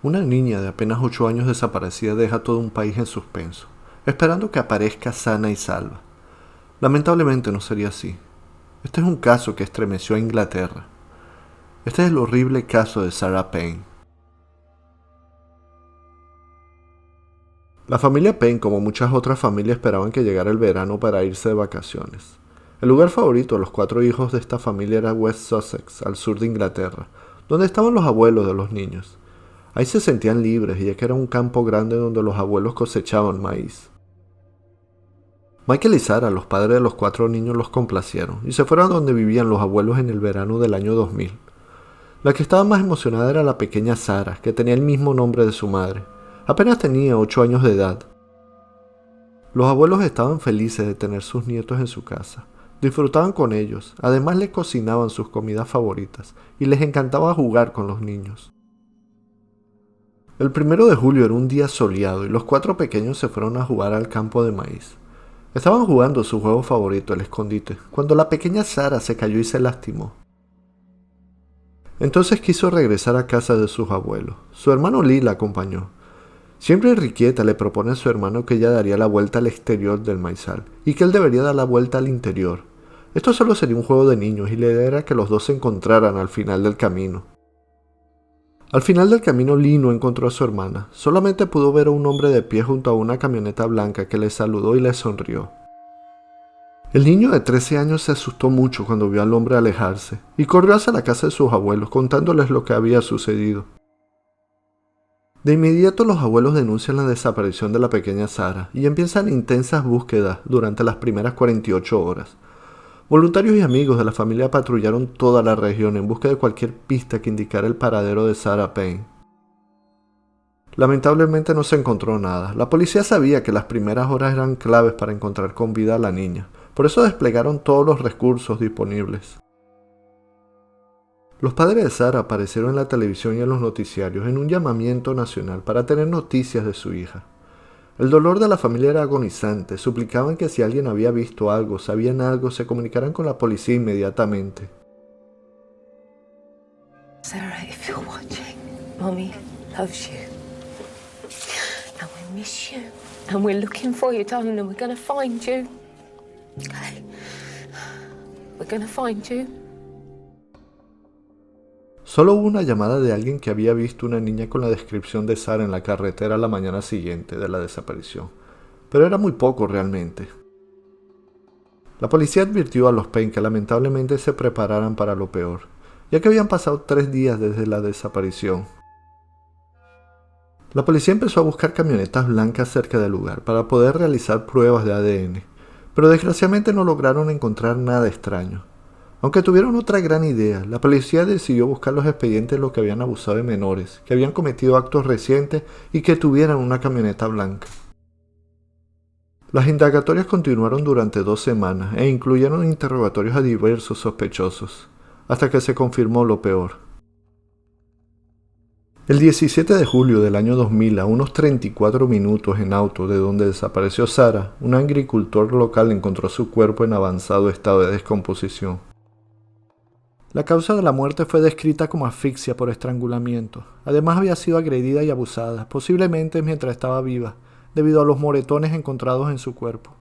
Una niña de apenas 8 años desaparecida deja todo un país en suspenso, esperando que aparezca sana y salva. Lamentablemente no sería así. Este es un caso que estremeció a Inglaterra. Este es el horrible caso de Sarah Payne. La familia Payne, como muchas otras familias, esperaban que llegara el verano para irse de vacaciones. El lugar favorito de los 4 hijos de esta familia era West Sussex, al sur de Inglaterra, donde estaban los abuelos de los niños. Ahí se sentían libres, ya que era un campo grande donde los abuelos cosechaban maíz. Michael y Sarah, los padres de los 4 niños, los complacieron y se fueron a donde vivían los abuelos en el verano del año 2000. La que estaba más emocionada era la pequeña Sarah, que tenía el mismo nombre de su madre. Apenas tenía 8 años de edad. Los abuelos estaban felices de tener sus nietos en su casa. Disfrutaban con ellos, además les cocinaban sus comidas favoritas y les encantaba jugar con los niños. El 1 de julio era un día soleado y los 4 pequeños se fueron a jugar al campo de maíz. Estaban jugando su juego favorito, el escondite, cuando la pequeña Sarah se cayó y se lastimó. Entonces quiso regresar a casa de sus abuelos. Su hermano Lee la acompañó. Siempre Enriqueta le propone a su hermano que ella daría la vuelta al exterior del maizal y que él debería dar la vuelta al interior. Esto solo sería un juego de niños y la idea era que los dos se encontraran al final del camino. Al final del camino Lee no encontró a su hermana, solamente pudo ver a un hombre de pie junto a una camioneta blanca que le saludó y le sonrió. El niño de 13 años se asustó mucho cuando vio al hombre alejarse y corrió hacia la casa de sus abuelos contándoles lo que había sucedido. De inmediato los abuelos denuncian la desaparición de la pequeña Sarah y empiezan intensas búsquedas durante las primeras 48 horas. Voluntarios y amigos de la familia patrullaron toda la región en busca de cualquier pista que indicara el paradero de Sarah Payne. Lamentablemente no se encontró nada. La policía sabía que las primeras horas eran claves para encontrar con vida a la niña, por eso desplegaron todos los recursos disponibles. Los padres de Sarah aparecieron en la televisión y en los noticiarios en un llamamiento nacional para tener noticias de su hija. El dolor de la familia era agonizante, suplicaban que si alguien había visto algo, sabían algo, se comunicaran con la policía inmediatamente. Sarah, if you're watching, Mommy loves you. And we miss you. And we're looking for you, darling, and we're gonna find you. Okay? We're gonna find you. Solo hubo una llamada de alguien que había visto una niña con la descripción de Sarah en la carretera la mañana siguiente de la desaparición, pero era muy poco realmente. La policía advirtió a los Payne que lamentablemente se prepararan para lo peor, ya que habían pasado 3 días desde la desaparición. La policía empezó a buscar camionetas blancas cerca del lugar para poder realizar pruebas de ADN, pero desgraciadamente no lograron encontrar nada extraño. Aunque tuvieron otra gran idea, la policía decidió buscar los expedientes de los que habían abusado de menores, que habían cometido actos recientes y que tuvieran una camioneta blanca. Las indagatorias continuaron durante 2 semanas e incluyeron interrogatorios a diversos sospechosos, hasta que se confirmó lo peor. El 17 de julio del año 2000, a unos 34 minutos en auto de donde desapareció Sarah, un agricultor local encontró su cuerpo en avanzado estado de descomposición. La causa de la muerte fue descrita como asfixia por estrangulamiento. Además había sido agredida y abusada, posiblemente mientras estaba viva, debido a los moretones encontrados en su cuerpo.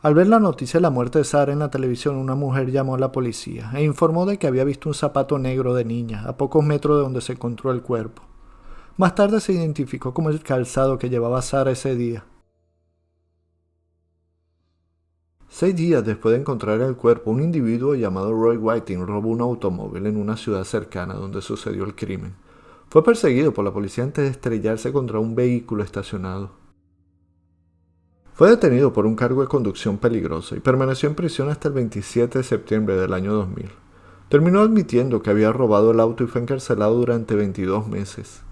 Al ver la noticia de la muerte de Sarah en la televisión, una mujer llamó a la policía e informó de que había visto un zapato negro de niña a pocos metros de donde se encontró el cuerpo. Más tarde se identificó como el calzado que llevaba Sarah ese día. 6 días después de encontrar el cuerpo, un individuo llamado Roy Whiting robó un automóvil en una ciudad cercana donde sucedió el crimen. Fue perseguido por la policía antes de estrellarse contra un vehículo estacionado. Fue detenido por un cargo de conducción peligrosa y permaneció en prisión hasta el 27 de septiembre del año 2000. Terminó admitiendo que había robado el auto y fue encarcelado durante 22 meses.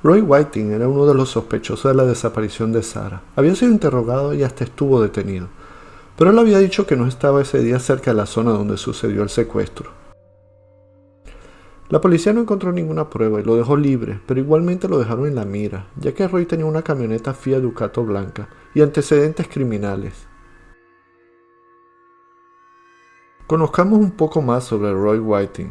Roy Whiting era uno de los sospechosos de la desaparición de Sarah. Había sido interrogado y hasta estuvo detenido, pero él había dicho que no estaba ese día cerca de la zona donde sucedió el secuestro. La policía no encontró ninguna prueba y lo dejó libre, pero igualmente lo dejaron en la mira, ya que Roy tenía una camioneta Fiat Ducato blanca y antecedentes criminales. Conozcamos un poco más sobre Roy Whiting.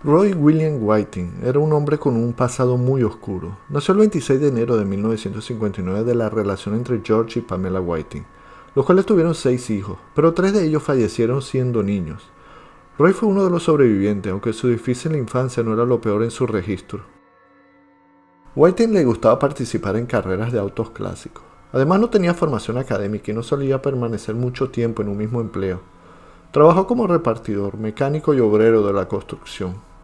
Roy William Whiting era un hombre con un pasado muy oscuro. Nació el 26 de enero de 1959 de la relación entre George y Pamela Whiting, los cuales tuvieron 6 hijos, pero 3 de ellos fallecieron siendo niños. Roy fue uno de los sobrevivientes, aunque su difícil infancia no era lo peor en su registro. Whiting le gustaba participar en carreras de autos clásicos. Además no tenía formación académica y no solía permanecer mucho tiempo en un mismo empleo. Trabajó como repartidor, mecánico y obrero de la construcción.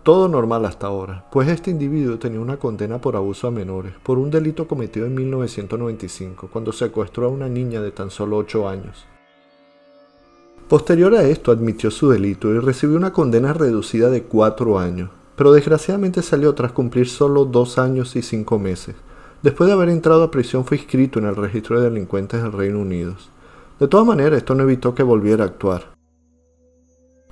Todo normal hasta ahora, pues este individuo tenía una condena por abuso a menores, por un delito cometido en 1995, cuando secuestró a una niña de tan solo 8 años. Posterior a esto admitió su delito y recibió una condena reducida de 4 años, pero desgraciadamente salió tras cumplir solo 2 años y 5 meses. Después de haber entrado a prisión fue inscrito en el registro de delincuentes del Reino Unido. De todas maneras, esto no evitó que volviera a actuar.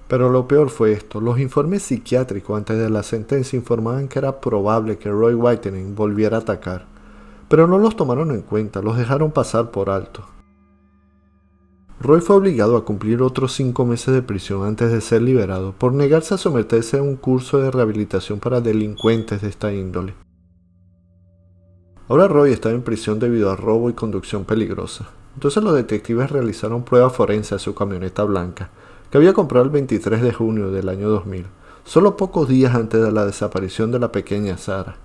Pero lo peor fue esto: los informes psiquiátricos antes de la sentencia informaban que era probable que Roy Whiting volviera a atacar, pero no los tomaron en cuenta, los dejaron pasar por alto. Roy fue obligado a cumplir otros 5 meses de prisión antes de ser liberado por negarse a someterse a un curso de rehabilitación para delincuentes de esta índole. Ahora Roy estaba en prisión debido a robo y conducción peligrosa. Entonces los detectives realizaron pruebas forenses a su camioneta blanca, que había comprado el 23 de junio del año 2000, solo pocos días antes de la desaparición de la pequeña Sarah.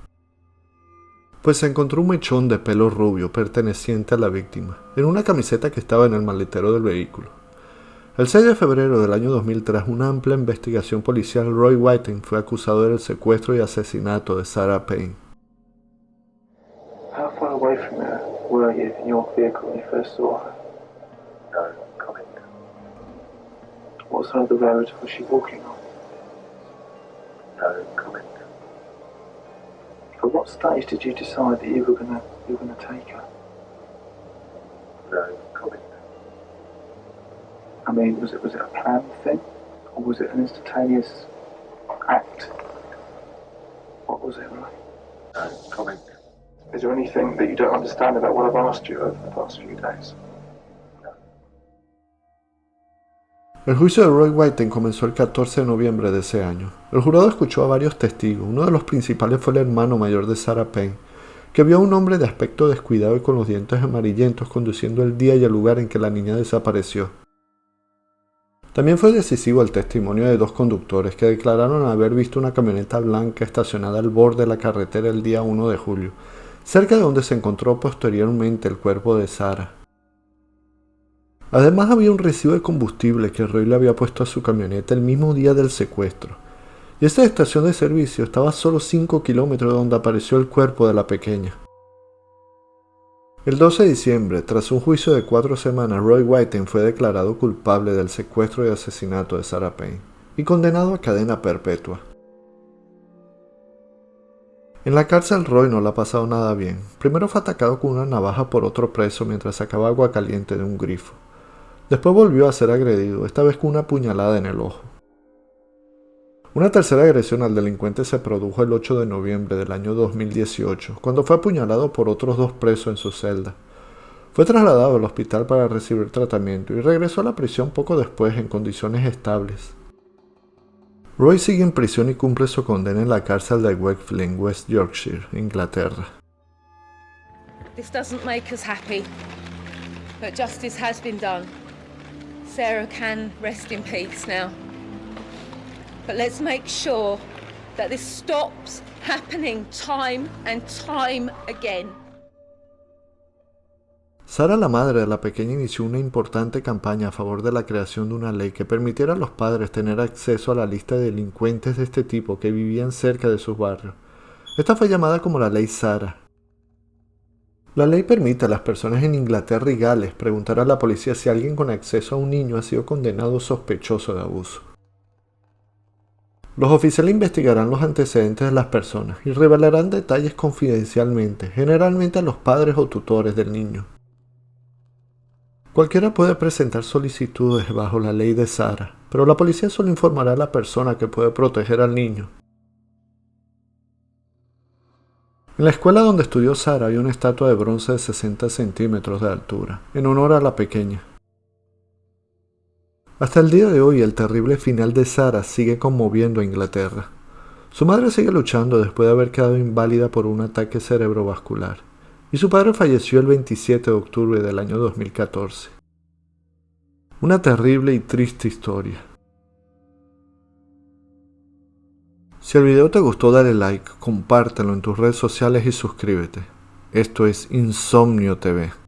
Pues se encontró un mechón de pelo rubio perteneciente a la víctima, en una camiseta que estaba en el maletero del vehículo. El 6 de febrero del año 2000, tras una amplia investigación policial, Roy Whiting fue acusado del secuestro y asesinato de Sarah Payne. How far away from her were you in your vehicle when you first saw her? No comment. What side of the road was she walking on? No comment. At what stage did you decide that you were gonna take her? No comment. I mean, was it a planned thing, or was it an instantaneous act? What was it like? No comment. Is there anything that you don't understand about what I've asked you over the past few days? El juicio de Roy Whiting comenzó el 14 de noviembre de ese año. El jurado escuchó a varios testigos. Uno de los principales fue el hermano mayor de Sarah Payne, que vio a un hombre de aspecto descuidado y con los dientes amarillentos conduciendo el día y el lugar en que la niña desapareció. También fue decisivo el testimonio de 2 conductores que declararon haber visto una camioneta blanca estacionada al borde de la carretera el día 1 de julio, cerca de donde se encontró posteriormente el cuerpo de Sarah. Además había un recibo de combustible que Roy le había puesto a su camioneta el mismo día del secuestro, y esta estación de servicio estaba a solo 5 kilómetros de donde apareció el cuerpo de la pequeña. El 12 de diciembre, tras un juicio de 4 semanas, Roy Whiting fue declarado culpable del secuestro y asesinato de Sarah Payne y condenado a cadena perpetua. En la cárcel Roy no le ha pasado nada bien. Primero fue atacado con una navaja por otro preso mientras sacaba agua caliente de un grifo. Después volvió a ser agredido, esta vez con una puñalada en el ojo. Una tercera agresión al delincuente se produjo el 8 de noviembre del año 2018, cuando fue apuñalado por otros 2 presos en su celda. Fue trasladado al hospital para recibir tratamiento y regresó a la prisión poco después en condiciones estables. Roy sigue en prisión y cumple su condena en la cárcel de Wakefield en West Yorkshire, Inglaterra. This doesn't make us happy, but justice has been done. Sarah can rest in peace now. But let's make sure that this stops happening time and time again. Sarah, la madre de la pequeña, inició una importante campaña a favor de la creación de una ley que permitiera a los padres tener acceso a la lista de delincuentes de este tipo que vivían cerca de sus barrios. Esta fue llamada como la Ley Sarah. La ley permite a las personas en Inglaterra y Gales preguntar a la policía si alguien con acceso a un niño ha sido condenado o sospechoso de abuso. Los oficiales investigarán los antecedentes de las personas y revelarán detalles confidencialmente, generalmente a los padres o tutores del niño. Cualquiera puede presentar solicitudes bajo la ley de Sarah, pero la policía solo informará a la persona que puede proteger al niño. En la escuela donde estudió Sarah hay una estatua de bronce de 60 centímetros de altura, en honor a la pequeña. Hasta el día de hoy, el terrible final de Sarah sigue conmoviendo a Inglaterra. Su madre sigue luchando después de haber quedado inválida por un ataque cerebrovascular, y su padre falleció el 27 de octubre del año 2014. Una terrible y triste historia. Si el video te gustó, dale like, compártelo en tus redes sociales y suscríbete. Esto es Insomnio TV.